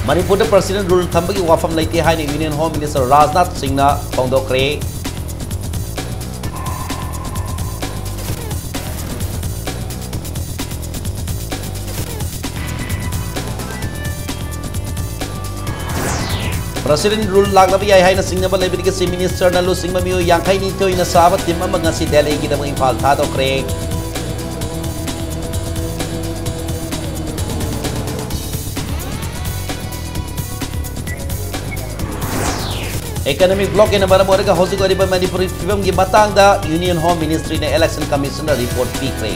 Manipur President rule thambagi wafam laite haina Union Home Minister Rajnath Singh na fongdokre. President rule laglabi ay haina singnaba lebidi si Minister na lusing mamiyo yangkay nito ina sabat tim mga si Delhi kita mga infal thadokre. Economic block in Manipur ka hosi ko riba Manipuri film gi matang da Union Home Ministry na Election Commissioner report pikre.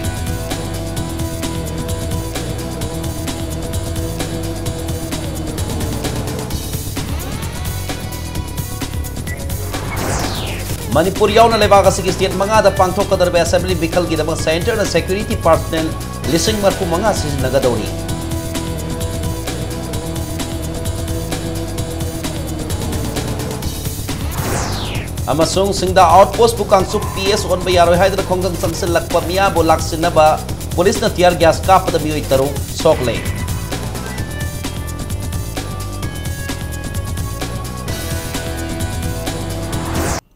Manipur yaw na lebaga sige state mga da pangthok kadarbe assembly bikal gi da mga center na security personnel lising marpu mga sis nagadori. Amasung singda outpost bukang sub PS on bayaro haidra khonggang samsil lakpa miya bo laksin na ba police na tiar gas kap da miyo itaru sokle.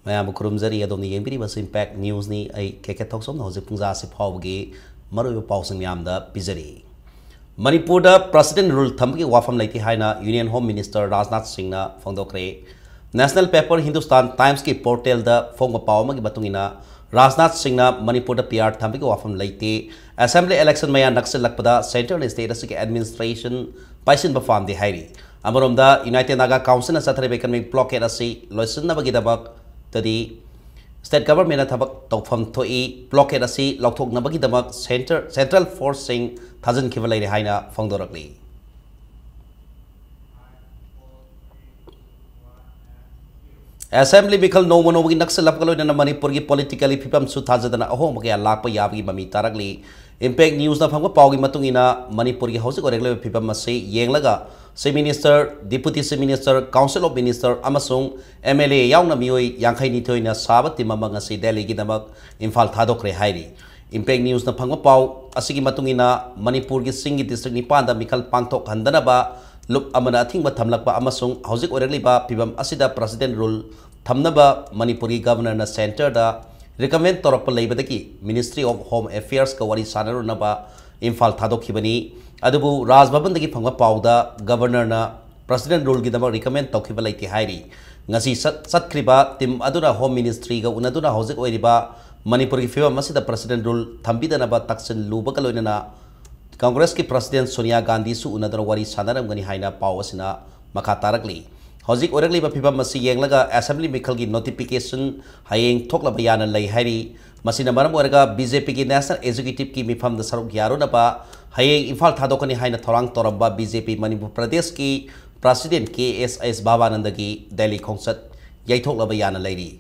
Mayam kurumzari adom ni yembiri bas impact news ni ai keke thoksom na hoje pungja se phawgi maru pawsang yam da pizari. Manipur da president rule thamgi wafam laiti haina Union Home Minister Rajnath Singh na fongdokre. National paper Hindustan Times की portal the Phong पाव की बतुंगिना राजनाथ सिंह ना Manipur the PR Thumby को वाफम लेते assembly election में नक्सल लकपदा central state के administration पाइसिन बफाम दे हाइरी अमरोम द यूनाइटेड नागा काउंसिल सथरे इकोनॉमिक ब्लॉकेड असी लोइसन नबगी दबक तदी स्टेट गवर्नमेंट थबक तौफम थोई ब्लॉकेड असी लौथोक नबगी दबक सेंट्रल फोर्स सिंह थाजन खिबल लेरे हाइना फोंगदोरकली Assembly bikal no mono gi naksal lapkalo na Manipur gi politically phipam su thajadana ahom kaya lakpa yabgi mami taragli impact news na phangwa pawgi matungina Manipur gi house korek le phipam ase yenglaga se minister deputy se minister council of minister amasung MLA yauna mioi yangkhai ni thoina sabat timamang ase Delhi gi damak imphal thadokre hairi impact news na phangwa paw asigi matungina Manipur gi singi district ni panda mikal pangthok handana ba look amana athingba thamlakpa amasung hauzik orekliba pibam asida president rule thamnaba Manipuri governor na center da recommend torapa leibadaki Ministry of Home Affairs ka wari sanarunaba imphal thadokhibani adubu Raj Bhavan dagi phangwa pawda governor na president rule gi dama recommend tokhiba laiti hairi ngasi satkriba tim aduna home ministry ga unaduna hauzik oiriba Manipur gi phibam asida president rule thambidana ba taksin luba kaloina Congress की president Sonia Gandhi सु उनदर worry सानरम Ghani हाइना पाव असिना मखा तारकली हौजिक ओरकली बफिबम मसी येंगलगा assembly मिखल की notification Hayeng थोकलब याना लई हाइरी मसिना मरम ओरगा BJP की national executive की मिफम the सरुक यारो नबा हायेंग इम्फाल थादोकनी हाइना थोरांग तोरबा बीजेपी मणिपुर प्रदेश की प्रेसिडेंट KSS बाबानंद की दिल्ली खोंसत याइथोकलब याना लईरी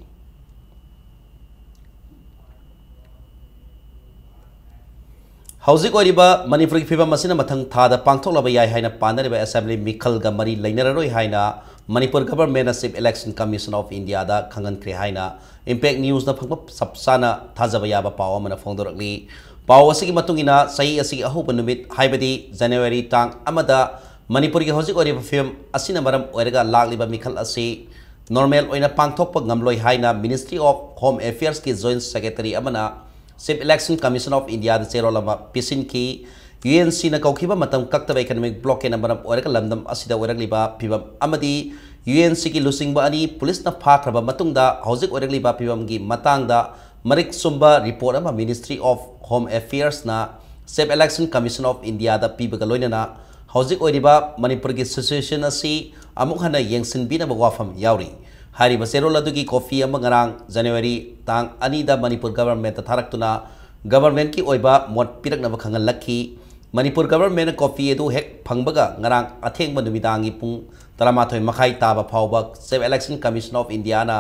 हौजिक ओरिबा मणिपुर की फिबम मसिना मथंग थादा पांगथोकलब याय हाइना पानरबा असेंबली मिखल ग मरी लैनररोय हाइना मणिपुर गवर्नमेंट सिप इलेक्शन कमीशन ऑफ इंडिया दा खंगनख्रे हाइना इम्पैक्ट न्यूज ना फंगप सबसाना थाजबा याबा पाव अमना फोंदोरकली पाव असigi matungina sai asigi ahuba numit haibadi January tang amada Manipur की हौजिक ओरिबा film asina maram oiraga lagliba mikhal asi normal oina pangthokpa ngamloi haina Ministry of Home Affairs की joint secretary amana Sip Election Commission of India the Cherolama Pisin ki UNC na kaukiba matam kaktaba economic block na maram oreka lamdam asida oragliba pibam amadi UNC ki lusing ba ani police na phakraba matungda hauzik oragliba pibam gi matangda marik sumba report ama Ministry of Home Affairs na Sip Election Commission of India da pibaga loina na hauzik oriba Manipur ki situation asi amuk hana yengsin bina bagwafam yauri Hari Baserol Aduki Coffee Amangarang January Tang Anida Manipur government Tarakuna government ki oiba mot pirak na bakhangal lakhi Manipur government coffee edu hek phangbaga ngarang atheng manumidangi pung taramathoi makhai taba phawba Save Election Commission of India na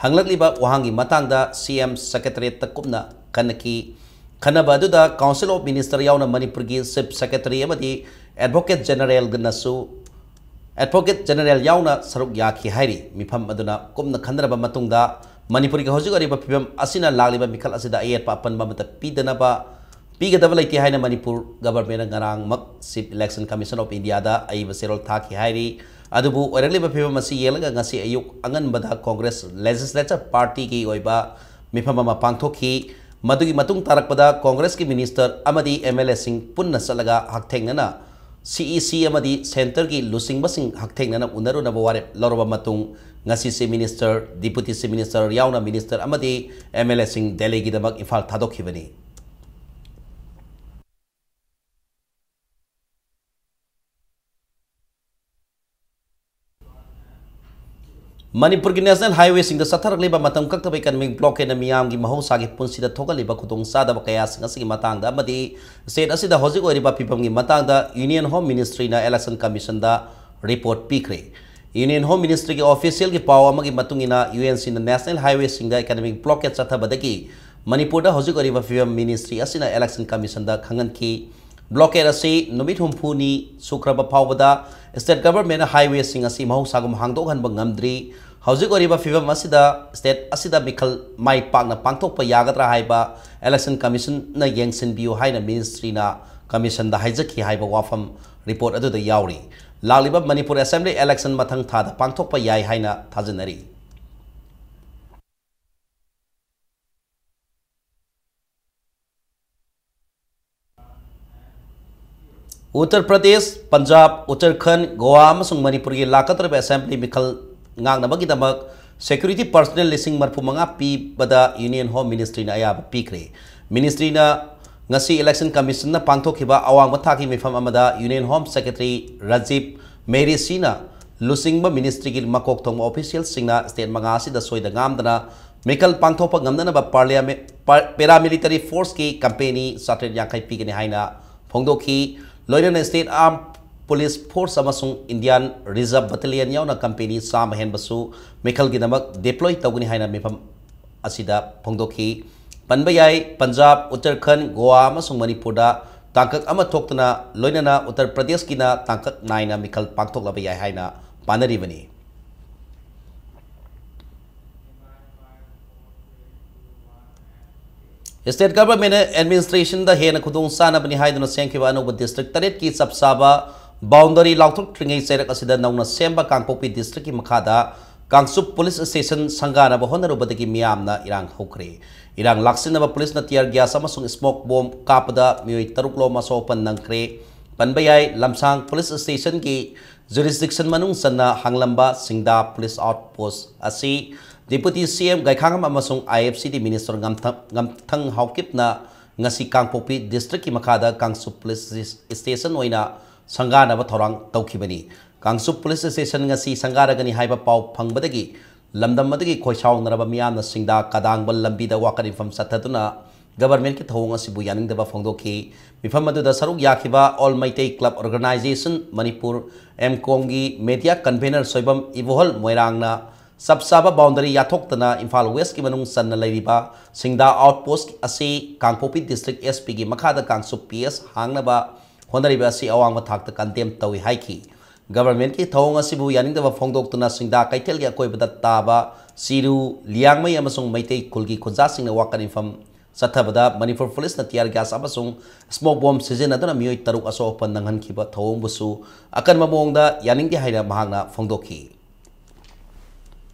hanglakliba wahangi matangda CM secretariat takupna kanaki khanaba aduda Council of Minister yauna Manipur gi Chief Secretary amadi Advocate General gnasu Advocate General yauna saruk yaki hairi mifam aduna kumna khandraba matungda Manipur ki hojik ariba phibam asina lagliba mikhal asida ayat pa pan mamata pidana ba पीगदब लेते हैं Manipur government ngaraang Chief Election Commission of India अईब सेरोल थाकी है अदुबु ओरगलिबा फिबम मसी येलगा ngasi ayuk anganbada Congress legislature party की ओइबा मिफम अमा पांगथोखी मदुगी मतुंग तारकपदा कांग्रेस की मिनिस्टर अमदी एमएलए सिंह पुन्ना चलगा हकथेंगना सीईसी अमदी सेंटर की लुसिंग बसिंग हकथेंगना उनरुना बवारे लरबा मतुंग ngasi से मिनिस्टर डिप्यूटी से मिनिस्टर यावना मिनिस्टर अमदी एमएलए सिंह दिल्ली की दमक इफाल थादोखिबनी मणिपुर की नेशनल हाईवे सिंह सथरकलिबा मतम कक्तब इकोनॉमिक ब्लॉकेट मियाम की महौसा की पुंसीदा थोगलिबा खुदोंग चादब कया सिंग मतंग अमदी स्टेट असिदा होजिक ओरिबा फिफम की मतंग यूनियन होम मिनिस्ट्री ना इलेक्शन कमीशन दा रिपोर्ट पीखरे यूनियन होम मिनिस्ट्री की ऑफिशियल की पाव अमगी मतुंगिना यूएनसी ना नेशनल हाईवे सिंह दा इकोनॉमिक ब्लॉकेट चथबदगी मणिपुर दा होजिक ओरिबा फिफम मिनिस्ट्री असिना इलेक्शन कमीशन दा खंगन की ब्लॉकेट असी नुमित हुमफुनी सुख्रब फावबदा स्टेट गवर्नमेंट हाईवे सिंह असी महौसागुम हांगदोगहनब ngamdri हौजिक ओरिबा फिवम असिदा स्टेट असिदा मिखल माई पाकना पांगथोकपा यागद्रा हाइबा इलेक्शन कमीशन ना येंगसिनबियो हाइना मिनिस्ट्री ना कमीशन दा हाइजकी हाइबा वाफम report अदुदा यावरी लालिबा Manipur assembly election मथंग थादा पांगथोकपा याइ हाइना थाजनरी Uttar Pradesh Punjab Uttarakhand Goa अमसुंग मणिपुर की लाकत्रब assembly मिखल ngangnabagidamag security personnel lising marfumanga pibada union home ministry na ayab pikre ministry na ngasi election commission na pangthokhiba awang mathaki mifam amada union home secretary Rajiv Mary Sina lusingba ministry gi makok thong official singna state manga si da soida ngamdana mikal pangthokpa ngamdana ba parliament paramilitary force ki company satet yakai pigani haina phongdokhi loina state armed police force Indian reserve battalion यावना company साम हेनबसु मिखल गिदमक deploy तौगनी हाइना मिफम असिदा फोंदोखी पनबयाई पंजाब उत्तराखंड गोवा अमसुंग मणिपुर दा तांकक अमा थोक्तना लोइनना उत्तर प्रदेश किना तांकक नाइना मिखल पांगथोकलब याय हाइना पानरिबनी स्टेट गवर्नमेंट एडमिनिस्ट्रेशन दा हेना खुदोंग सानबनी हाइदुना सेंखिबा अनोब डिस्ट्रिक्ट तरेट की सबसाबा बाउंडरी लाउथोक्ट्रिंगै चेरक असिदा नौना सेंबा कांगपोपी डिस्ट्रिक्ट की मखादा कांगसुप पुलिस स्टेशन संगानब होनरुबदगी मियामना इरांग हौखरे इरांग लाक्सिनब पुलिस ना टियर गैस अमसुंग स्मोक बॉम्ब कापदा मियोय तरुकलो मसोपन नंखरे पनबयाय लमसांग पुलिस स्टेशन की जुरिसडिक्शन मनुंग सन्ना हांगलंबा सिंगदा पुलिस आउटपोस्ट असि डिप्यूटी सीएम गायखांगम अमसुंग आईएफसीडी मिनिस्टर गमथंग हाउकिपना ngasi कांगपोपी डिस्ट्रिक्ट की मखादा कांगसुप पुलिस स्टेशन ओइना संगानब थौरांग तौखिबनी कांगसुप पुलिस स्टेशन ngasi संगारगनी हाइबा पाव फंगबदगी लमदमदगी खोइसाउनरबा मियामना सिंगदा कदांगबल लंबीदा वाकर इन्फॉर्म सथदुना गवर्नमेंट की थौंग असिबु यानिंगदबा फोंदोखी मिफम अदुदा सरुक याखिबा All Meitei Club Organisation Manipur एमकोंगी मीडिया कन्वेनर सोइबम इबोहल मोइरांगना सबसाबा बाउंडरी याथोक्तना इम्फाल वेस्ट की मनुंग सन्न लैरिबा सिंगदा आउटपोस्ट असी कांगपोपी डिस्ट्रिक्ट एसपी की मखादा कांगसुप पीएस हांगनबा होनरिबा असी अवांग मथाक्ता कंडेम तौई हाइखी गवर्नमेंट की थौंग असिबु यानिंगदबा फोंदोक्तुना सिंगदा कैथेल की अकोइबदा ताबा सिरु लियांगमै अमसुंग मैतै खुलगी खुजासिंगना वाकर इन्फॉर्म सथबदा मणिपुर पुलिस ना टियर गैस अमसुंग स्मोक बॉम्ब सिजनदुना मियोय तरुक असोपन नंगहनखिबा थौंगबुसु अकन ममोंगदा यानिंगदे हाइना महांगना फोंदोखी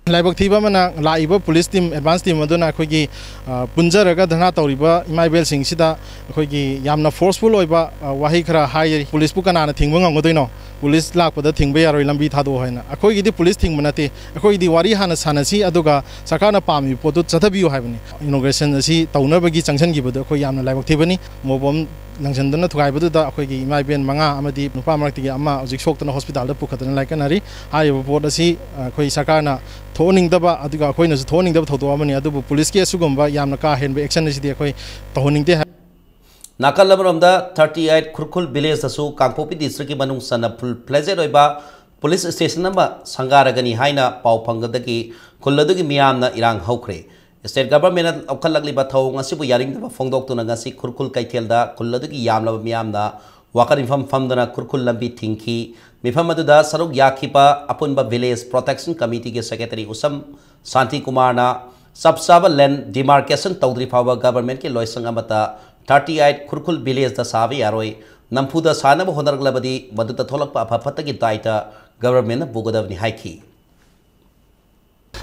लाइबक थीबा मना लाइबा पुलिस टीम एडवांस टीम अदुना अखोगी पुंजरगा धना तौरिबा इमाइबेल सिंगसिदा अखोगी यामना फोर्सफुल ओइबा वाही खरा हाई पुलिस पु कनाना थिंगबा nganggodoi पुलिस लाकपदा थिंगबा यारोय लंबी थादो हैना अखोगी पुलिस थिंग मनते अखोगी वारी हाना सानसी अदुगा सरकारना पामी पोतु चथबियो हाइबनी इनोग्रेशन असि तौनबगी चंगसनगिबदो अखोई यामना लाइबक थीबनी मोबम नंगसनदना थुगाइबदुदा अखोगी इमाइबेन मंगा अमदी नुपा मरक्तिगे अमा हजिक सोक्तना हॉस्पिटल दा पुखदना लाइकनारी हाइबो पोत असि अखोई सरकारना थोनिंगदबा अदुगा अखोइनसु थोनिंगदबा थौतो अमनी अदुबु पुलिस के असुगुंबा यामना का हेनबे एक्शन असिदि अखोई तहोनिंगदे नाकल अमरमदा 38 खुरखुल विलेज असु कांगपोपी डिस्ट्रिक्ट की मनुंग सना फुल फ्लेजेड ओइबा पुलिस स्टेशन नंबर संगारगनी हाइना पाव फंगदगी खुल्लदुगी मियामना इरांग हौखरे स्टेट गवर्नमेंट अखलगलिबा थौंग असिबु यारिंगदबा फोंदोक्तुना ngasi खुरखुल कैथेलदा खुल्लदुगी यामलबा मियामना वाकर इन्फॉर्म फमदना खुरखुल लंबी थिंकी मिफम अदुदा सरुक याखिबा अपुनबा विलेज प्रोटेक्शन कमिटी के सेक्रेटरी उसम शांति कुमार ना सबसाबा लैंड डिमार्केशन तौद्री फावा गवर्नमेंट के लोइसंग अमता 38 खुरखुल विलेज दा साब यारोय नमफुदा सानब होनरगलबदी मदुता थोलकपा अफफतगी दायता गवर्नमेंट बुगदबनी हाइखी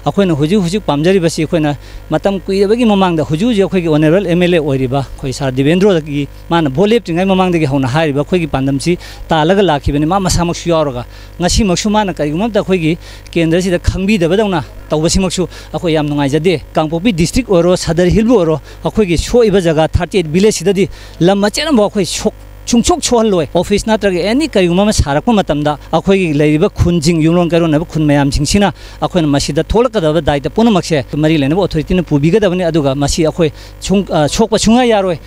अखोना हुजु हुजु पामजरिबसी अखोना मतम कुइरबगी ममांगदा हुजु जे अखोगी ऑनरेबल एमएलए ओइरिबा खोइ सार दिवेंद्र दगी माना भोलेप तिंगाई ममांगदगी हौना हारिबा खोगी पांदमसी तालगा लाखिबनी मा मसामक्सु यावरगा ngasi maksu mana kaigumamta अखोगी केंद्र सिदा खंगबीदबदौना तौबसिमक्सु अखो याम नुंगाइजदे कांगपोपी डिस्ट्रिक्ट ओरो सदर हिलबु ओरो अखोगी सोइबा जगह 38 विलेज सिददी लम मचेनम अखोई सोक चुंगचोक छोहलोय ऑफिस नत्रगे एनी करिगुमा सारक मतमदा अखोगी लेरिबा खुनजिंग युलोन करोनब खुन मयाम सिंगसिना अखोन मसिदा थोलकदब दायित्व पुनमक्से मरी लेनब अथॉरिटी ने पुबिगदबनी अदुगा मसी अखोई छोकपा सुंगा यारोय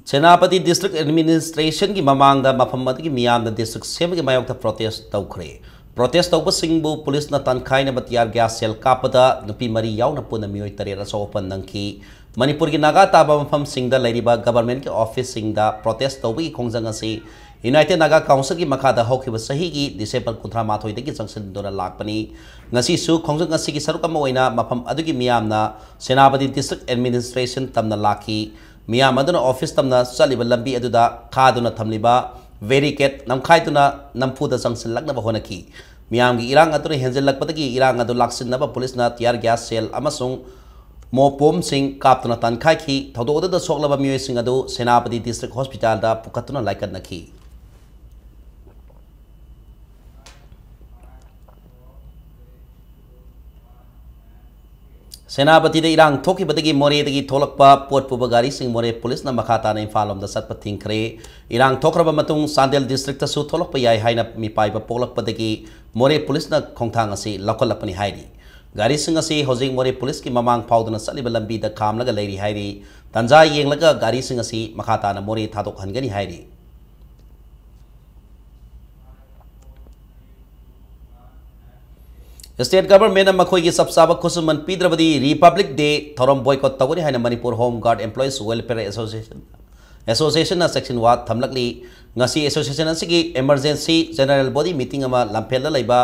सेनापति डिस्ट्रिक्ट एडमिनिस्ट्रेशन की ममांगदा मफम Madgi मियामदा district सेमगी मायोक्ता protest तौखरे protest तौबसिंगबु police न तनखाइना बतियार गैस सेल कापदा नुपी मरी यावना पुन मियोय तरेरा सोपन नंकी मणिपुर की नागा ताबा मफम सिंगदा लेरिबा गवर्नमेंट के ऑफिस सिंगदा प्रोटेस्ट तौबगी खोंजंग असी यूनाइटेड नागा काउंसिल की मखादा हौखिबा सही की डिसेंबर 18 दगी जंक्शन लापनी ngasi su khongjang asi ki saruk ama oina mafam adugi miyamna senapati district administration tamna laki miyam aduna office tamna chaliba lambi aduda khaduna thamliba vericate namkhaituna nampuda jangsin laknaba honaki miyam gi irang atuna henjel lakpadagi irang adu laksinaba police na tiar gas sel amasung mopom sing kaptuna tankhai ki thododa da soklaba miyoy sing adu senapati district hospital da pukatuna laikat naki सेनापति दे इरांग थोकी बदगी मोरे दगी थोलकपा pot पुबा गारी सिंग मोरे police ना मखाता ने फालम the सतप थिंखरे इरांग थोखरबा मतुंग सांदेल district सु थोलकपा याय हाइना मिपाइबा पोलकपा दगी मोरे police ना खोंथांग असी लखलपनी हाइरी गारी सिंग असी होजिंग मोरे पुलिस की ममांग फाउदना सलिबा लंबी द खामलगा लेरी हाइरी तंजा येंगलगा गारी सिंग असी मखाता ना मोरे थादोक हनगनी हाइरी स्टेट गवर्नमेंट मखोई की सबसाब खुसुमन पीद्रबदी रिपब्लिक डे थौरम बॉयकॉट तवनी है Manipur home guard employees welfare association section वा थमलकली ngasi एसोसिएशन असगी इमरजेंसी जनरल बॉडी मीटिंग अमा लंफेल लैबा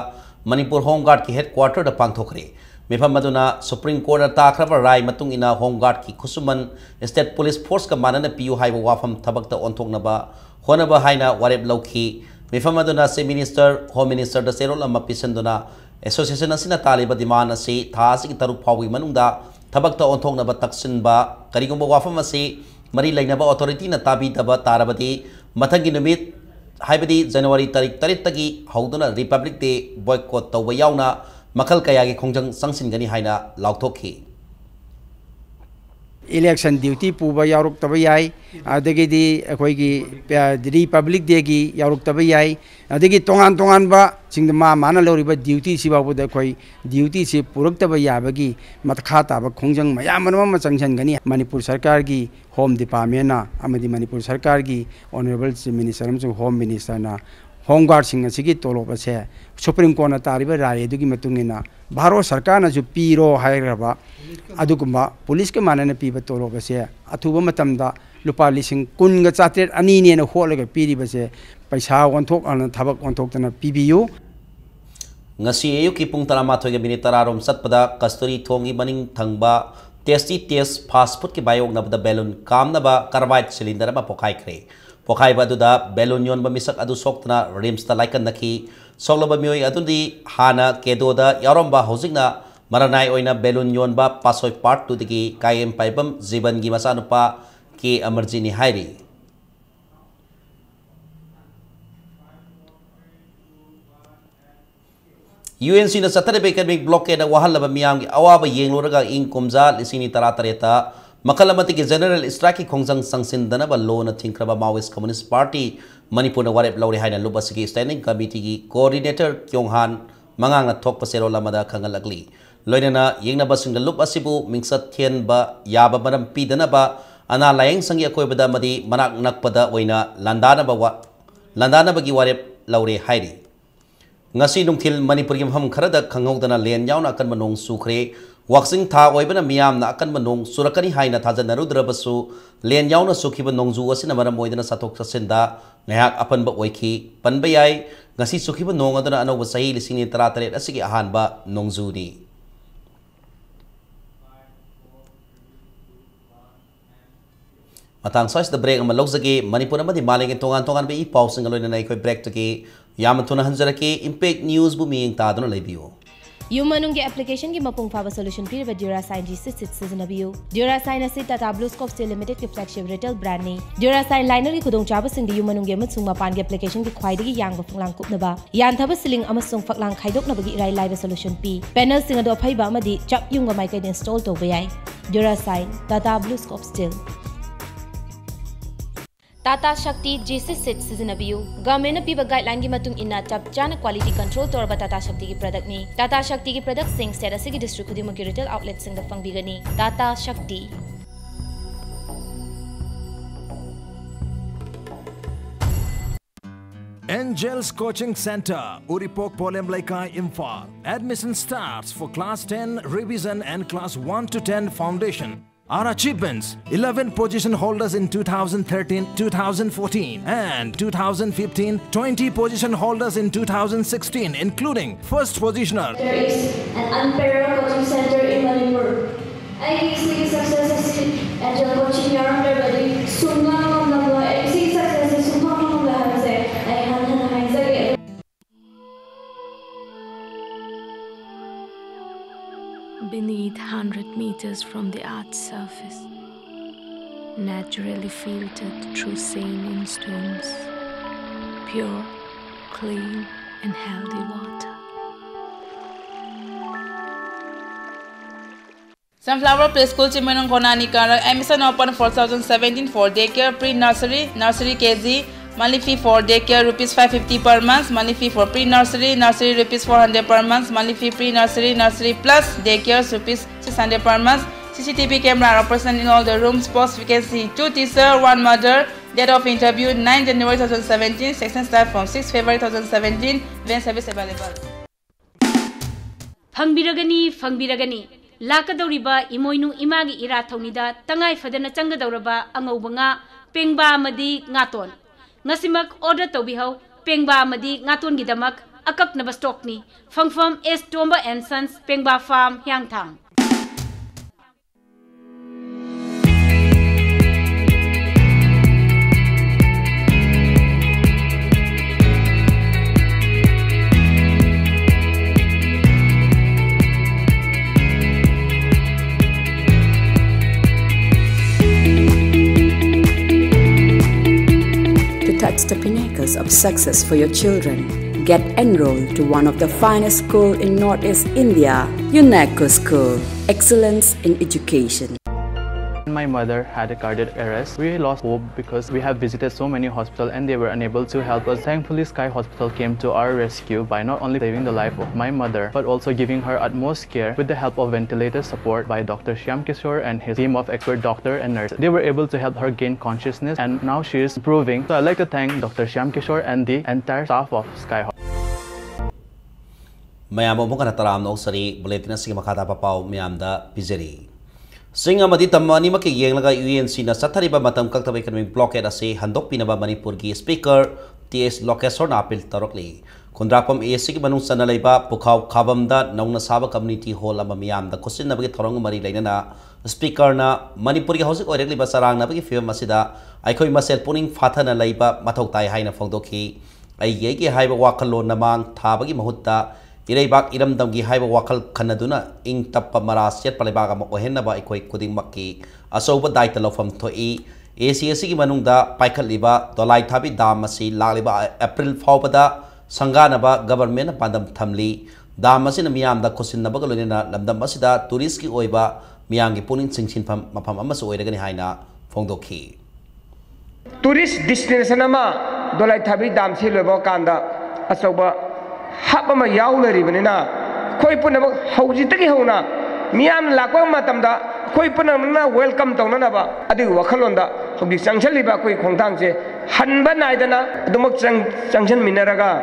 मणिपुर होम गार्ड की हेडक्वार्टर द पांगथोखरे मिफम मदुना सुप्रीम कोर्ट ताखरबा राय मतुंग इना होम गार्ड की खुसुमन स्टेट पुलिस फोर्स का मानना पियु हाइबा वाफम थबक द ओंथोकनबा होनबा हाइना वारेब लौखी मिफम मदुना से मिनिस्टर होम मिनिस्टर द सेरोल अमा पिसंदुना एसोसिएशन असिना तालिबा डिमांड असी थासी की तरुक फाउगी मनुंगदा थबक त ओंथोकनबा तक्सिनबा करिगुंबा वाफम असी मरी लेनबा अथॉरिटी न ताबीदबा तारबदी मथंगी नुमित हाइबदी जनवरी तारीख 3 तगी हौदुना रिपब्लिक डे बॉयकॉट तौबा यावना मखल कयागी खोंजंग संगसिनगनी हाइना लाउथोखी इलेक्शन ड्यूटी पुबा यारुक्तबा याई अदगिदी अखोइगी रिपब्लिक डे की यारुक्तबा याई अदगी तोंगान तोंगान बा सिंग मा माना लौरिबा ड्यूटी सिबाबुद अखोइ ड्यूटी से पुरक्तबा याबगी मतखा ताबा खोंजंग मयामनम चंगसनगनी मणिपुर सरकार की होम डिपार्टमेंट ना अमदी मणिपुर सरकार की ऑनरेबल चीफ मिनिस्टर अमसु होम मिनिस्टर ना होम गार्ड सिंग असिगी तोलोब से सुप्रीम कोर्ट ना तारिबा राय दुगी मतुंगिना भारत सरकार ना जो पीरो हायरबा अदुगुम्बा पुलिस के मानना पीब तोलोब से अथुब मतमदा लुपा लिसिंग कुनगा चात्रेट अनीने ना होलगा पीरिबा से पैसा वंथोक अन थबक वंथोकतना पीबियु ngasi ayuki pung 13 minit tararom satpada kasturi thongi maning thangba tasty taste fast food ki bayok nabda balloon kamnaba carbide cylinder ma pokhai kre pokhai baduda balloon yon ba misak adu soktna rims ta laikan nakhi sogloba mioi adudi hana kedoda yaromba hojingna maranai oina balloon yon ba pasoi part 2 digi kayem paibam jiban gi masanupa ke amarjini hairi UNC na satarebe academic blockade na wahalaba miyam gi awaba yengluraga ing kumza lisini taratareta makalamati ki general strike ki khongjang sangsin dana ba lo na thinkraba Maoist Communist Party Manipur na warep lauri haina lubasigi standing committee ki coordinator Kyonghan mangang na thok pasero lamada khangalagli loinana yengna basing lup asibu mingsat thien ba yaba maram pi dana ba ana layeng sangi akoi bada madi manak nakpada oina landana ba gi warep lauri hairi ngasi nungthil Manipur gi ham kharada khanghaudana len yauna kan manong sukhre waxing tha oibana miyam na kan manong surakani haina thajanarudраbasu len yauna sukhiba nongju asina maram oidana sathok sasinda ngayak apan ba oikhi panba yai ngasi sukhiba nong adana anoba sahi lisini 38 asigi ahan ba nongju ni Matang sois the break ama logzage Manipur amadi maling tongan be I pausing aloina na ikoi break take yamatuna hanjarake impact news bu miyeng taduna lebiyo. Yumanungi application ki mapung faba solution pir ba Durasign G6 seasonabio. Durasign asi Tata Blue Scope Steel Limited ki flagship retail brand ni. Durasign liner ki khudong chaba sing di yumanungi amasung mapan ki application ki khwaidagi yang ba phanglang kupnaba. Yan thaba siling amasung phaklang khaidokna bagi irai live solution pi. Panel sing ado phaiba amadi chap yung ga mic install to ba yai. Durasign Tata Blue Scope Steel. Tata Shakti G6 set seasonabio. Government piba guideline ki matung inna chap chana quality control tor ba Tata Shakti ki product ni. Tata Shakti ki product sing set asigi district khudimok ki retail outlet sing da fangbigani. Tata Shakti. Angels Coaching Center, Uripok Polem Laikai Imphal. Admission starts for class 10 revision and class 1 to 10 foundation. Our achievements: 11 position holders in 2013, 2014 and 2015, 20 position holders in 2016 including first positioner. There is an unparalleled coaching center in Manipur. I see success as Angel Coaching Yarn Body Sungang Namba I see success as Sungang Namba say I have beneath 100 meters from the Earth's surface, naturally filtered through saline stones, pure, clean, and healthy water. Sunflower Play School Chimanong Konani Karak admission open for 2017 for daycare, pre-nursery, nursery KG. Monthly fee for daycare rupees 550 per month. Monthly fee for pre-nursery, nursery rupees 400 per month. Monthly fee pre-nursery, nursery plus daycare rupees 600 per month. CCTV camera are present in all the rooms. Post vacancy 2 teacher, 1 mother. Date of interview 9 January 2017. Section start from 6 February 2017. Van service available. Fangbiragani. Lakadoriba imoinu imagi ira thaunida tangai fadana changadoraba angauba nga pengba amadi ngaton. Ngasimak order tobihau pengba amadi ngaton gidamak akaknaba stock ni Fangfam S Tomba and Sons Pengba Farm Hyangthang. Touch the pinnacles of success for your children. Get enrolled to one of the finest schools in Northeast India, UNESCO School. Excellence in education. My mother had a cardiac arrest. We lost hope because we have visited so many hospitals and they were unable to help us. Thankfully, Sky Hospital came to our rescue by not only saving the life of my mother, but also giving her utmost care with the help of ventilator support by Dr. Shyam Kishore and his team of expert doctor and nurses. They were able to help her gain consciousness and now she is improving. So I'd like to thank Dr. Shyam Kishore and the entire staff of Sky Hospital. Mayam mungkin taram no seri bulletin sing makata papau mayam da pizeri. Singa madi tamani maki yeng laga UNC na sathari ba matam kak tabai economic blockade ase handok pinaba Manipur gi speaker TS Lokesor na appeal tarokli kundrakpam ASC ki manung sana laiba pukhaw khabam da naungna saba community hall ama miyam da question na bagi thorong mari laina na speaker na Manipur gi housing orekli ba sarang na bagi film asida aikhoi masel puning fathana laiba mathok tai haina phongdokhi ai ye gi haiba wakalon na mang thabagi mahutta Ireibak iram damgi haiba wakal kanaduna ing tappa marasiat palibaga mo ohenna ba ikoi kuding makki asoba daita lofam thoi ACAC ki manungda paikhat liba dolai thabi dam masi lagliba April fawbada sangana ba government pandam thamli dam masi na miyam da khosin na bagalone na lamdam masida tourist ki oiba miyang gi puning singsin pham mafam amasu oiragani haina phongdokhi tourist destination ama dolai thabi dam si lobo kanda asoba Hapama Yaularibanina, Koipunaba, Hojitaki Hona, Miam Lakwa Matamda, Koipunamana, welcome to Nanaba, Adi Wakalonda, Hobi Sanchaliba, Koi Kontangse, Hanba Naidana, Dumok Sanction Minaraga.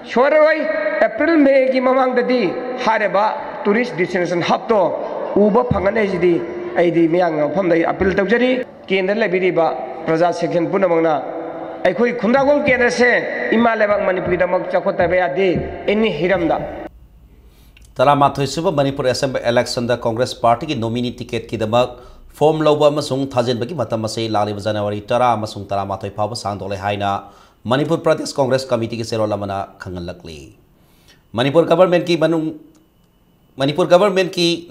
Shoraway, April May Mamang the D, Hareba, tourist destination Hapto, Uba Panganesi, Adi Miang from the Apple Togeri, Kinder Labiriba, Praza section Punamana. I could Kundagol can say, Imalabang Manipur, Chakota Beade, any Hiramda. Taramathu Super Manipur Assembly election the Congress Party ki nominee ticket ki damak Form Loba Masung Tajin Baki Matamase Lali January Tara Masung Tara Matoi Papa Sangdole Haina Manipur Pradesh Congress Committee ki Sero Lamana Kangalakli Manipur government ki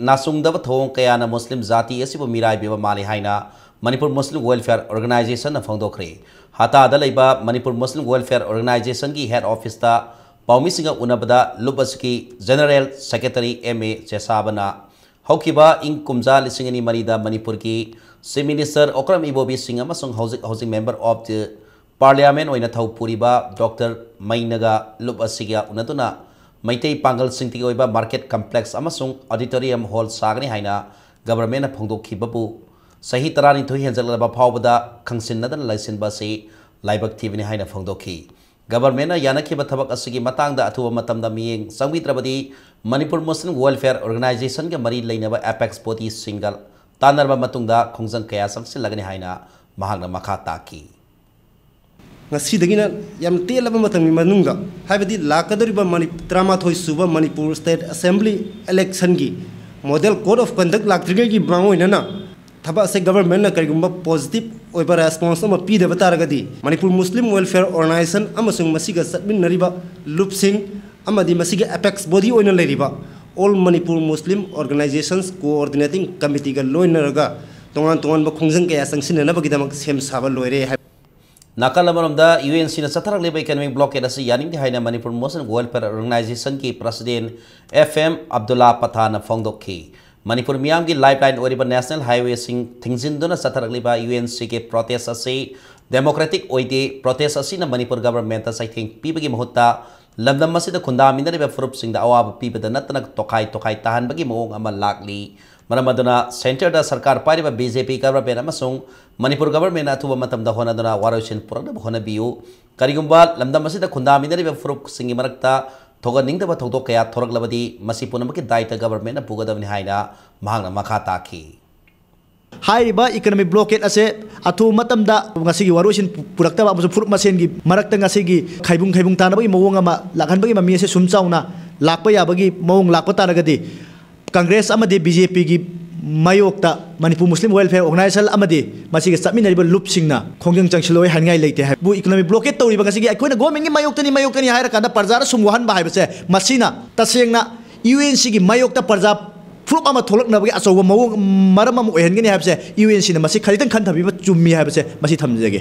Nasung Dava Thong Kayana Muslim Zati Esibu Mirai Biba Mali Haina Manipur Muslim Welfare Organization na Fangdokre Hata Adalaiba Manipur Muslim Welfare Organization ki head office ta Paumi Singa Unabada Lubaski General Secretary M.A. Chesabana Hokiba in Kumza Lisingani Marida Manipur ki Chief Minister Okram Ibobi Singh amasung housing member of the Parliament oina thau puriba Dr. Mainaga Lubasiga unatuna Maitei Pangal Singti oiba market complex amasung auditorium hall sagani haina government na phongdokhi babu sahi tarani thoi henjalaba phawbada khangsin nadan laisin ba se laibak thibini haina phongdokhi government na yanakhiba thabak asigi matangda athuba matamda miyeng sangbitrabadi Manipur Muslim Welfare Organization ke mari lainaba apex body single tanarba matungda khongjang kaya sangsil lagani haina mahagna makha taki ngasidagina yam telaba matangmi manungda haibadi lakadariba drama thoi suba Manipur State Assembly election gi model code of conduct laktrige gi bangoina na thaba se government na karigumba positive oiba response ma pi deba taragadi Manipur Muslim Welfare Organization amasung masiga satmin nariba lupsing amadi masiga apex body oina leriba all Manipur Muslim Organizations Coordinating Committee ga loinaraga tongan ba khongjang kaya sangsinna bagidamak sem saba loire Nakalamanamda UNC na satarang leba economic blockade asi yaning di haina Manipur Muslim Welfare Organization ki President FM Abdullah Pathan na phongdokhi Manipur miyam ki lifeline oriba National Highway sing thingzinduna satarang leba UNC ke protest asi democratic oide protest asi na Manipur government sa think pibagi mahutta lamdam masida khundamina riba furup sing da awab pibada natnak tokai tahan bagi moong ama lakli Maramaduna Center da Sarkar Pariba BJP government amasung Manipur government atuba matam da hona duna waroshin puragda hona biu karigumba lamdam masida khundamina riba furup singi marakta thoga ningda ba thogdok kaya thoraglabadi masipuna maki daita government na pugadabni haina mahangna makha taki Haiba economic blockade ase atu matamda ngasigi waroshin purakta ba furup masengi marakta ngasigi khaibung tanabagi mawong ama lakhanbagi mami ase sumchauna lakpa yabagi mawong lakpa taragadi Congress amade BJP gi mayokta Manipur Muslim Welfare Organization amade masiga satminariba lupsingna khongjang changsiloi hangai leite ha bu economic blockade tawriba ngasigi aikoina government gi mayokta ni haira kada parjara sumwahan ba haibase masina tasengna UNC gi mayokta parja frup ama tholakna bagi asowa mawong maram am oihengani haibase UNC na masi khalitan khan thabi ba chummi haibase masi thamjege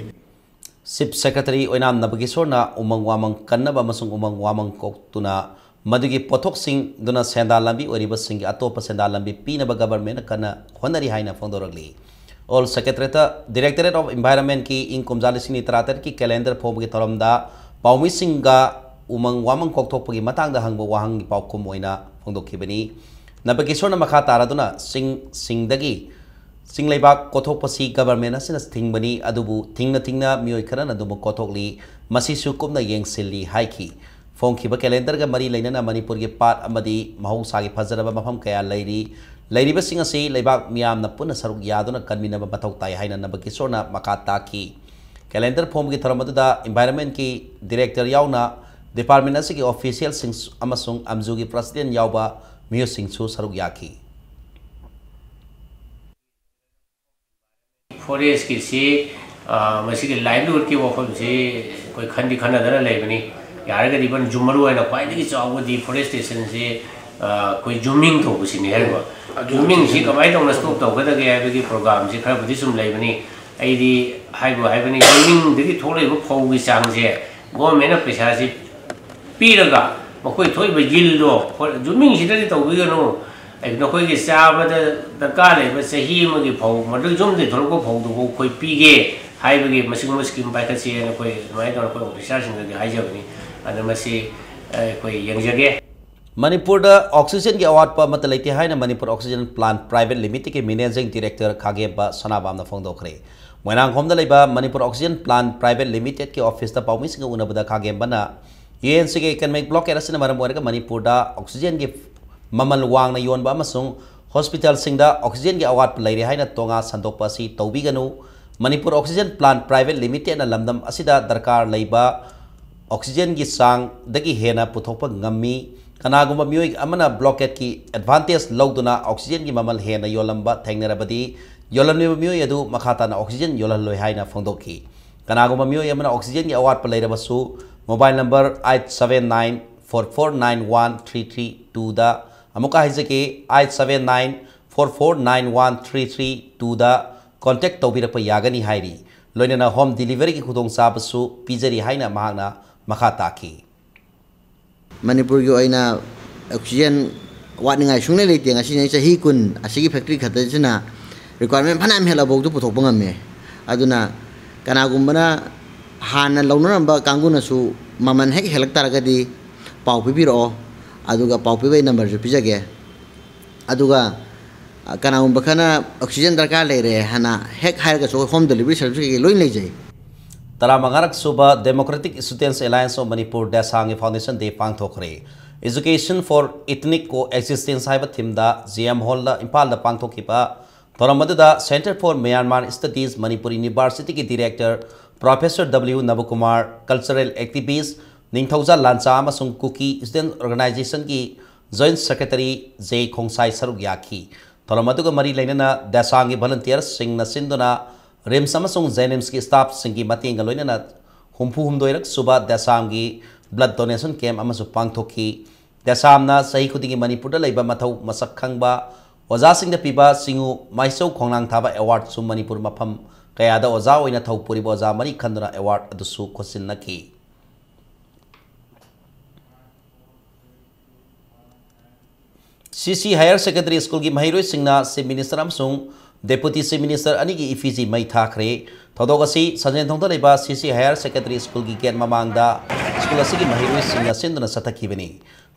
Chief Secretary oinam nabagi sorna umang wamang kannaba masung umang wamang koktuna Madugi potok sing duna senda lambi oriba sing atopa senda lambi pinaba government kana honari haina fondoragli all secretary directorate of environment ki in kumjali sini trater ki calendar phobgi tharamda paumi singa umang wamang kokthok pagi matang da hangbo wahang gi paukum oina fondokibani nabagi sona makha taraduna sing dagi sing leibak kothok pasi government asina thingbani adubu thingna mioi khara adubu kothokli masi sukumna yengsilli haiki Fongkiba calendar ga mari lainana Manipur ge pat amadi mahausa ge fazaraba mafam kaya lairiba singa se leibak miyam na puna saruk yaduna kanmina ba batau tai haina na bakisona makata ki calendar form ge tharamada environment ki director yauna department asigi official sing amasung amzu ge president yauba miyo sing su saruk yaki forest ki si masigi livelihood ki wafam si koi khandi dana leibani यार even जुमरू है ना quietly चाव deforestation से कोई zooming तो कुछ नहीं है वो जूमिंग से कमाई तो नस्टोप तो कदा गया है कि प्रोग्राम से खराब बुद्धि सुन लाई बनी ऐडी हाई बनी जूमिंग देखी थोड़े वो फोगी सांग से गवर्नमेंट पैसा से पीरगा कोई थोड़ी बजिल दो जूमिंग से तो भी नो एक न कोई के साब दरकार है बस सही मगी फोग मतलब जुम दे थोड़ा को फोग दो कोई पीगे हाई बगी मशीन मस्किम बाइक से ना कोई माइक और कोई ऑफिसर सिंह हाई जबनी Manipur da oxygen ki award pa mat laite haina Manipur Oxygen Plant Private Limited ke managing director khage ba sanabam na phongdo khre moinang khomda leiba Manipur Oxygen Plant Private Limited ke office ta pawmi singa unabada khage bana UNC ke economic block era sina maram orega Manipur da oxygen ke mamal wang na yon ba amasung hospital singda oxygen ke award pa laire haina tonga sandok pa si tawbi ganu Manipur Oxygen Plant Private Limited na lamdam asida darkar leiba oxygen ki sang dagi hena puthokpa ngammi kanagumba mioi amana blockade ki advantage lawduna oxygen ki mamal hena yolamba thengnarabadi yolanmi mioy adu makhata na oxygen yolan loi haina phongdokhi kanagoma mioy amana oxygen gi award palai rabasu mobile number 8794491332 da amuka haijake 8794491332 da contact tawbirapa yagani hairi loinana home delivery ki khudong sabasu pizari haina mahana makhata ki Manipur gi oina oxygen watningai sungne leite ngasi nei chahi kun asigi factory khata jina requirement phanam hela bok tu puthok bangame aduna kanagumbana hana launaramba kanguna su maman hek helak taragadi pau pibiro aduga pau pibai number ju pijage aduga kanagumba khana oxygen darkar leire hana hek hairga so home delivery service ki loin leijai Taramangarak Suba Democratic Students Alliance of Manipur Desangi Foundation Day Pangthokre Education for Ethnic Coexistence haiba thimda GM Hall la Impal da pangthokiba Thoramada Center for Myanmar Studies Manipur University ki Director Professor W Nabukumar Cultural Activist Ningthauja Lancha amasung Kuki Student Organization ki Joint Secretary J Khongsai Saruk Yaki Thoramadu mari lainana Desangi volunteers singna sinduna Rims amasung Zenems ki staff singki matinga loinana humpu humdoirak suba Desamgi blood donation camp amasu pangthoki Desamna sahi khudingi Manipur da laiba mathau masak khangba oza singda piba singu maisau khongnang thaba award su Manipur mafam kayada oza oina thaupuri oza mari khanduna award adusu khosin nakhi CC Higher Secondary School ki mahiroi singna Chief Minister amsung Deputy Chief Minister anigi ifiji mai thakre thodogasi sanjen thongda leba CC Higher Secondary School ki gate mamangda school asigi mahiroi singna senduna sathakibani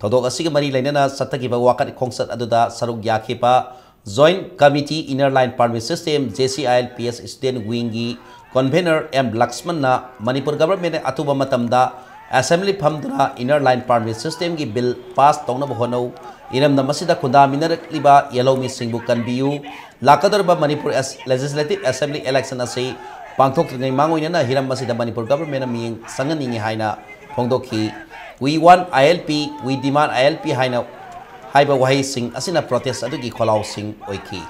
thodogasi ki mari lainana sathakiba wakat khongsat aduda saruk yakhipa Joint Committee Inner Line Permit System JCILPS Student Wing gi Convener M Lakshman na Manipur government atuba matamda Assembly phamduna Inner Line Permit System gi bill pass tongna bohono Iram na masida khunda minarak liba yellow mi singbu kanbiu lakadar ba Manipur Legislative Assembly election ase pangthok ngai mangoina na hiram masida Manipur government ming sangani haina phongdokhi we want ILP we demand ILP haina haiba wahi sing asina protest adugi kholau sing oiki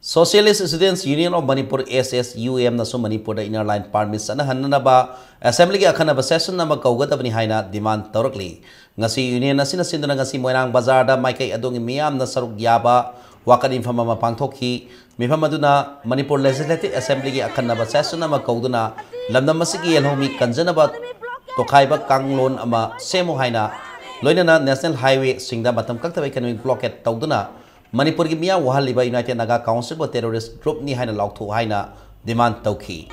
Socialist Students Union of Manipur SSUM na so Manipur da Inner Line Permit sana hanna ba Assembly ki akhana ba session na magkaugadabni haina demand tawrakli ngasi union na sinasinduna ngasi Moirang Bazar da maikai adongi miyam na saruk yaba wakan infama ma pangthokhi mifam aduna Manipur Legislative Assembly ki akhana ba session na magkauduna lamdam masigi yelhomi kanjana ba tokhaiba kanglon ama semo haina loinana National Highway singda matam kakta economic blockade tawduna Manipur ki miya wahaliba United Naga Council ba terrorist group ni haina lauthu haina demand tawkhi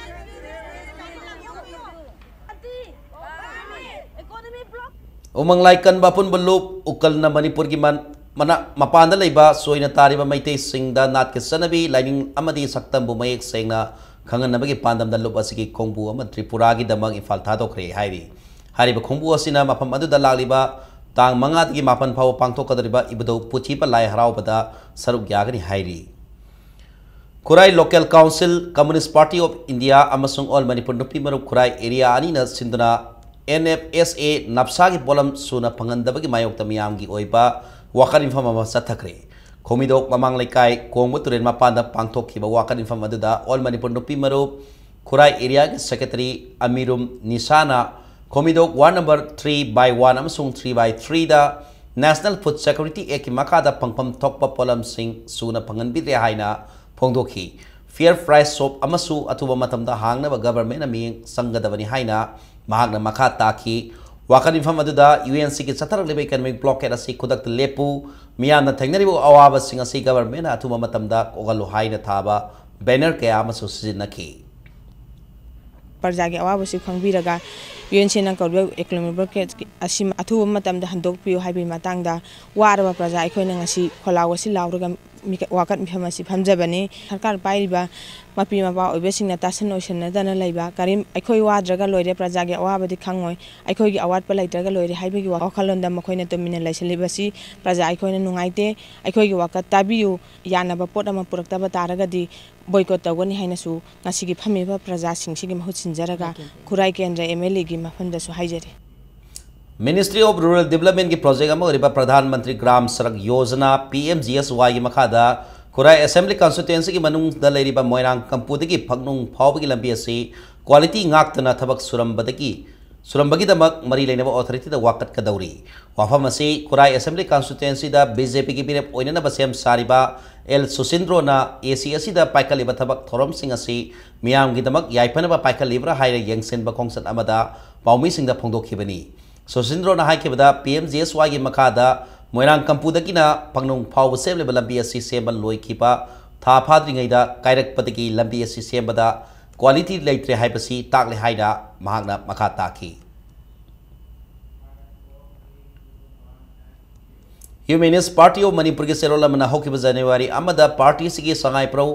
Umang laikan bapun belup ukal na Manipur ki mana mapanda laiba soina tariba maitei singda nat ke sanabi lining amadi saktam bu mayek sengna khangan na bagi pandam da lup asigi khongbu ama Tripura gi damang ifal thadokre hairi hariba khongbu asina mapam adu da lagliba tang mangat gi mapan phaw pangthokadriba ibdo puthi pa lai harau bada saruk yagani hairi Kurai Local Council Communist Party of India amasung all Manipur nupi marup Kurai area ani na sinduna NFSA napsagi polam suna pangandabagi mayok tamiyamgi oiba wakan infama sathakre khomidok mamang laikai kongbu turen mapanda pangthokhiba wakan infama aduda all Manipur nupi marup Kurai area ki secretary Amirum Nisana khomidok ward number 3/1 amasung 3/3 da National Food Security Act makada pangpam thokpa polam sing suna panganbidre haina phongdokhi fair price shop amasu atuba matamda hangna ba government na ming sangadabani haina mahagna makha taki wakan infam aduda UNC ki satar lebe economic blockade asi kudak lepu miyamna thengnari bo awaba sing asi government atuba matamda kogalu haina thaba banner kaya amasu sizinaki parjagi awabu si khangbiraga UNC na kawbe economic blockade asim atuba matamda handok piu haibi matangda waraba praja aikhoina ngasi kholawasi lawraga wakat mifamasi phamjabani sarkar pairiba mapi mapa oibesingna tasan oisana dana laiba karim aikhoi wadraga loire prajagi awabadi khangoi aikhoi gi award pa laitraga loire haibegi wakhalonda makhoina tomina laisalibasi praja aikhoina nungaite aikhoi gi wakat tabiu yanaba pot ama puraktaba taragadi boycott tawani hainasu ngasigi phamiba praja singsigi mahut sinjaraga kurai kendra MLA gi mafanda su haijari Ministry of Rural Development की project अमा ओरिबा प्रधानमंत्री ग्राम सड़क योजना PMGSY की मखादा खुराई assembly constituency की मनुंग the लेरिबा Moirang कंपुद की फगनुंग फाव की लंबी असी क्वालिटी ngakतना थबक सुरंबगी दमक मरी लेनेबा ऑथोरिटी द वाकत कदौरी वाफम असी खुराई असेंबली कॉन्स्टिट्यूएंसी द बीजेपी की बिरेप ओइनना बसेम सारिबा एल सुसिंद्रो ना एसी असी द पाइकलिबा थबक थोरम सिंह असी मियाम की दमक याइफनबा पाइकलिब्रा हाइरे यंगसेन बखोंगसत अमदा पाउमी सिंह द फोंदोखिबनी सुसिंद्रो ना हाइकिबदा PMGSY की मखादा मोइरांग कंपुदकीना फगनुंग फाव सेमलेबा लंबी असी सेम लोइखिबा था फाद्रिङैदा काइरकपदगी लंबी असी सेमबदा क्वालिटी लेट्रे हाइबसी ताकले हाइदा महागना मखा ताखी ह्यूमनिस्ट पार्टी ऑफ मणिपुर के सेरोल मना होकिबा जनवरी अमदा पार्टी सिगी संगाई प्रो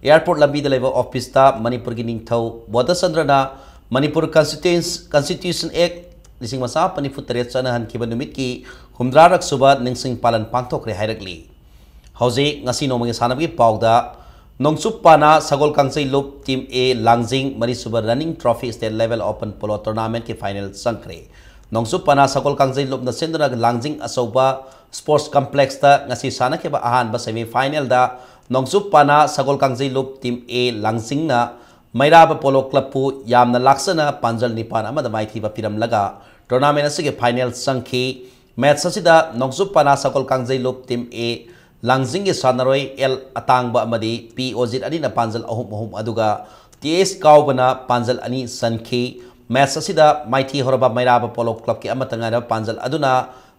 एयरपोर्ट लंबी द लेवल ऑफिस ता मणिपुर की निंगथौ बोधचंद्रना मणिपुर कॉन्स्टिट्यूशन एक्ट लिसिंग मसा पनिफुत तरेत चनहन किबा नुमित की हुमद्रारक सुबा निंगसिंग पालन पांगथोकरे हाइरकली हौजे ngasi नोमगे सानबगी पाउदा नोंगसुप पाना सगोल कांगसई लुप टीम ए लांगजिंग मरी सुबा running trophy state level open polo tournament के फाइनल संक्रे नोंगसुप पाना सगोल कांगसई लुप न सेंदना लांगजिंग असौबा स्पोर्ट्स कॉम्प्लेक्स ता ngasi सानकेबा अहानबा सेमी फाइनल दा नोंगसुप पाना सगोल कांगसई लुप टीम ए लांगजिंग ना मैराब पोलो क्लब पु यामना लाक्सना पांजल निपान अमदा माइथीबा पिरम लगा tournament असिगे final संखी match असिदा नोंगसुप Pana Sagol Kangsei Lup team A लांगजिंग के सानरोय एल अतांगबा अमदी पी ओजित अनिना पांजल अहुम अदुगा टीएस काउबना पांजल अनी संखी मैच असिदा माइथी होरबा मैराब पोलो क्लब के अमतंगाना पांजल अदुना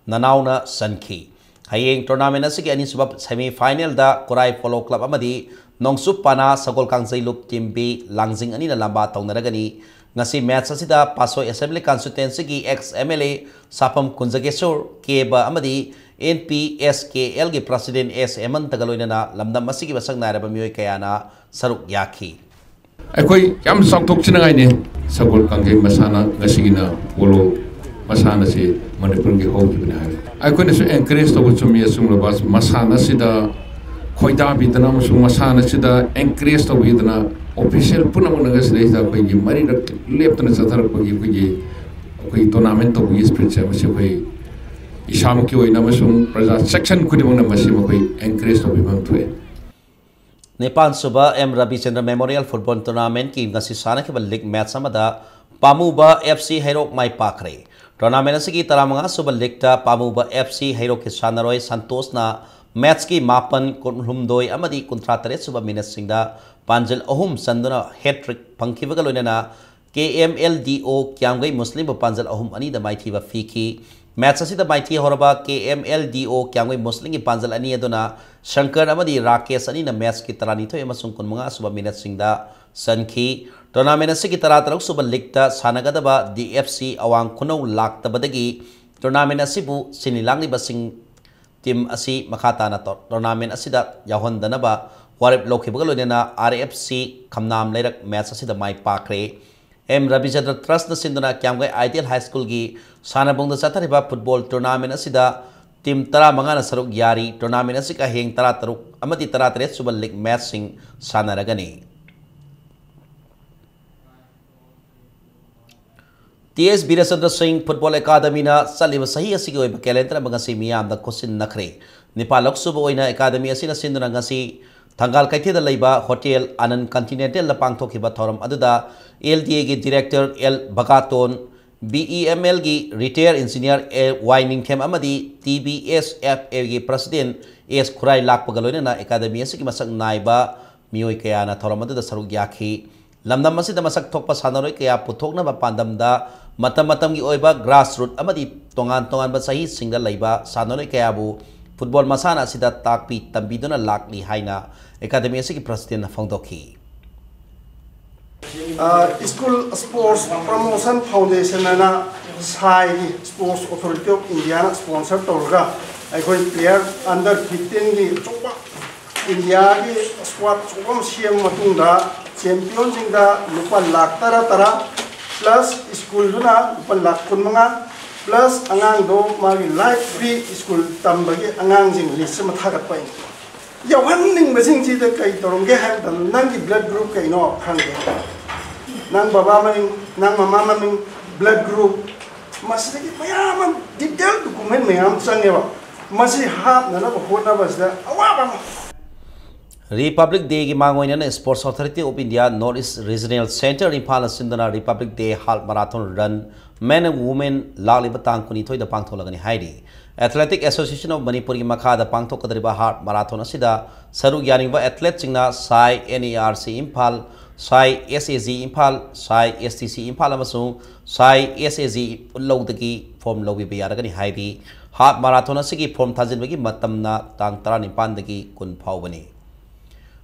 ननाउना संखी हयेंग टूर्नामेंट असिगे अनी सुबा सेमी फाइनल दा कुराई पोलो club अमदी नोंगसुप Pana Sagol Kangsei Lup team B लांगजिंग अनिना लंबा तौनरगनी ngasi match asida paso assembly constituency ki ex MLA sapam kunjagesur keba amadi NPSKL gi president S Eman tagaloina na lamdam asigi basang nairaba mioi kayana saruk yakhi akoi yam sakthok chinangai ne sagol kangai masana ngasigina polo masana si manipur gi hoki bina akoi ne encourage to chumi asung lobas masana sida khoida bidana musung masana sida encourage to bidana official puna muna ngasida ida koi gi mari rak leptana sathar koi tournament to gi spirit se masi koi isham ki oina masung praja section khudimang na masi koi encourage to bibang thue Nepal सुबह M Ravichandra memorial football tournament की ngasi sana ke league match amada पामुबा FC हैरोक माई पाखरे tournament असगी 35 सुबह league ता पामुबा FC हैरोक के सानरोय संतोष ना मैच की मापन कुनहुमदोय अमदी 39 सुबह मिनट सिंगदा पांजल अहुम संदना हैट्रिक फंखिबगा लोइना KMLDO क्यांगई मुस्लिम पांजल अहुम अनी द माइथीबा फीकी मैच असिदा माइथी होरबा KMLDO क्यांगई मुस्लिम की पांजल अनी अदुना शंकर अमदी राकेश अनी न मैच की तरानीथोय अमसुंग 15 सुबह मिनट सिंगदा सनखी टूर्नामेंट असगी 33 सुबह लीग ता सानगदबा DFC अवांग खुनौ लाक्तबदगी टूर्नामेंट असिबु सिनिलांगली बसिंग टीम असी मखाताना टूर्नामेंट असिदा याहोंदनबा वारेप लोखिबगा लोइना RFC खमनाम लेरक मैच असिदा माई पाखरे M रविचंद्र ट्रस्ट न सिंदना क्यांगई आइडियल हाई स्कूल की सानबोंग चथरिबा फुटबॉल टूर्नामेंट असिदा टीम 35 न सरुक यारी टूर्नामेंट असिका हेंग 33 अमदी 33 सुबह लीग मैच सिंग सानरगनी TS Birchandra Singh football academy ना चलिब सही असिगी ओइब कैलेंडर मगसी मियाम द क्वेश्चन नखरे नेपाल लोकसभा ओइना एकाडमी असिना सिंदना ngasi थंगाल कैथेदा लैबा होटल आनंद कॉन्टिनेंटल पांगथोखिबा थौरम अदुदा LDA की डायरेक्टर L बगातोन BEML की रिटायर इंजीनियर Y निंगथेम अमदी TBSFA की प्रेसिडेंट S खुराई लाकपगलोइना एकाडमी असिगी मसक नाइबा मियोय कयाना थौरम अदुदा सरुक याखी लमदम असिदा मसक थोकपा सानरोय कया पुथोकनबा पांदमदा मतम मतम की ओइबा ग्रास रूट अमदी तोंगान तोंगान सही सिंगल लैबा सानरोय कयाबु फुटबॉल मसाना असिदा ताकपी तंबीदुना लाकली हाइना एकाडमी असिगी प्रेसिडेंट फोंदोखी स्कूल स्पोर्ट्स प्रमोशन फाउंडेशन ना SAI sports authority of India ना स्पॉन्सर तौरगा अखोई प्लेयर अंडर 15 की चोपा इंडिया की स्क्वाड चोपम सीएम मतुंगा चैंपियन जिंगा लुपा लाख तरा प्लस स्कूल दुना लुपा लाख 15 प्लस अंगांग दो मागी लाइफ फ्री स्कूल तंबगी अंगांग जिंग लिस्ट में थागत पाइन यावहन्निंग बसिंग जी द कई तोरंगे है नंग की ब्लड ग्रुप कई नो खांगे नंग बाबा ममिंग नंग मामा ममिंग blood group masih mayam detail dokumen mayam sangewa masih hap nana bahona basda awam Republic Day की मांग होने Sports Authority of India North East Regional Center Impal Sindana Republic Day Half Marathon Run Men and Women Lali Batang Kuni Toy the Pangto Lagani Heidi Athletic Association of Manipuri Maka the Pangto Kadriba Half Marathon Asida Saru Yaninba Athlete Singna Sai NERC Impal Sai SAZ Impal Sai STC Impal Amasung Sai SAZ Lodaki Form Lobi Bayaragani Heidi Half Marathon Asigi Form Tazin Matamna Tang Tarani Pandaki Kun Pawani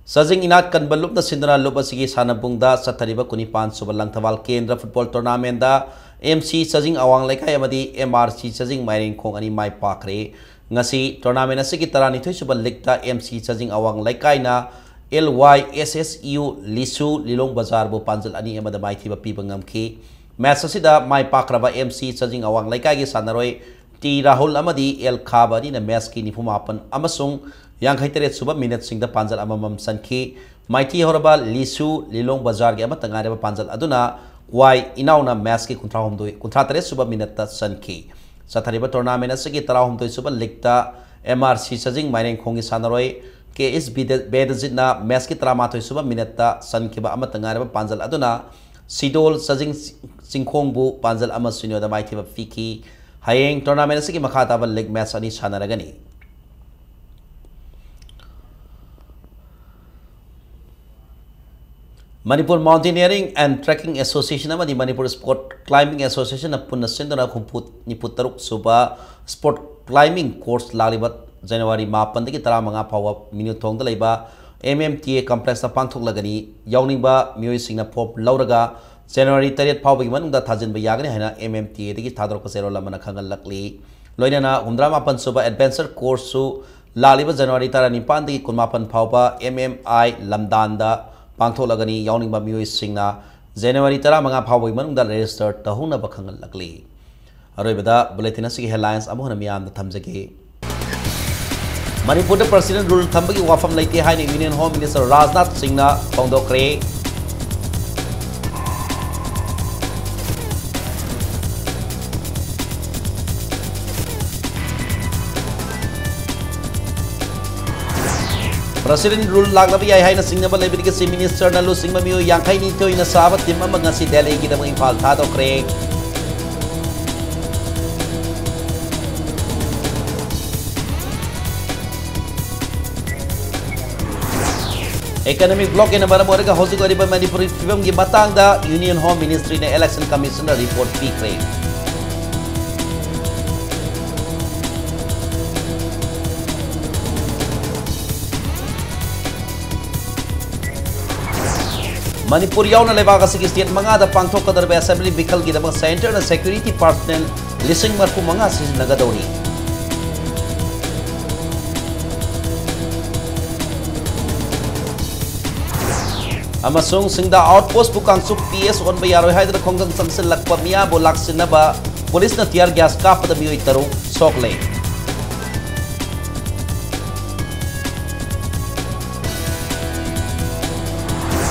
Sajing inat kan balup na sindana lupa sige sana bungda sa tariba kunipan subalang tawal Kendra Football Tournament da MC Sajing awang lekay amadi MRC Sajing mayring kong ani may pakre ngasi tournament na sige tara nito'y subal likta MC Sajing awang lekay na LYSSU Lisu Lilong Bazar bu panjal ani amada may tiba pibangam ki match sida may pakraba MC Sajing awang lekay gi sanaroy T Rahul amadi El Khaba ni na match ki ni pumapan amasung yang khaiteret suba minute singda panjal amamam sanki maiti horaba Lisu Lilong Bazar ge amatanga reba panjal aduna wai inauna match ki kuntra homdoi kuntra tare suba minute ta sanki sathariba tournament asigi tara homdoi suba likta MRC Sajing Maineng khongi sanaroi KS bedazitna match ki tara mathoi suba minute ta sanki ba amatanga reba panjal aduna Sidol Sajing Singkhongbu panjal amasunyo da maiti ba fiki hayeng tournament asigi makhata ba leg match ani sanaragani Manipur Mountaineering and Trekking Association amadi Manipur Sport Climbing Association apuna sindana khumput niputaruk suba sport climbing course lalibat January 10 dagi 15 phawa minutong da leiba MMTA complex ta pangthok lagani yawningba mioi singna pop lauraga January 3 phawa gi manungda thajin ba yagani haina MMTA dagi thadrok zero lamana khangal lakli loinana 18 suba adventure course su laliba January 19 dagi 19 phawa MMI lamdanda Pangtho lagani yawning ba mioi singna January 15 phawi manungda register tahuna bakhangal lakli aroibada bulletin asigi headlines amuhna miyam da thamjage Manipur da president rule thambagi wafam laite haina Union Home Minister Rajnath Singna phongdokre President rule laglabi ay hay na singnaba labid kasi minister na lusing mamiyo yang kay nito na sabat tim mga si Delhi kita mga impal tato kre Economic block na bara morega hosi ko riba Manipur film gi batang da Union Home Ministry na Election Commissioner report fee kre Manipur yauna lebaga sigi state manga da pangthok kadarba assembly bikhal gi dama center na security personnel lising marfu manga sis nagadori amasung singda outpost bukang su PS on ba yaroi haidra khonggang samsil lakpa miya bo laksinaba police na tiar gas ka pada mioi taru sokle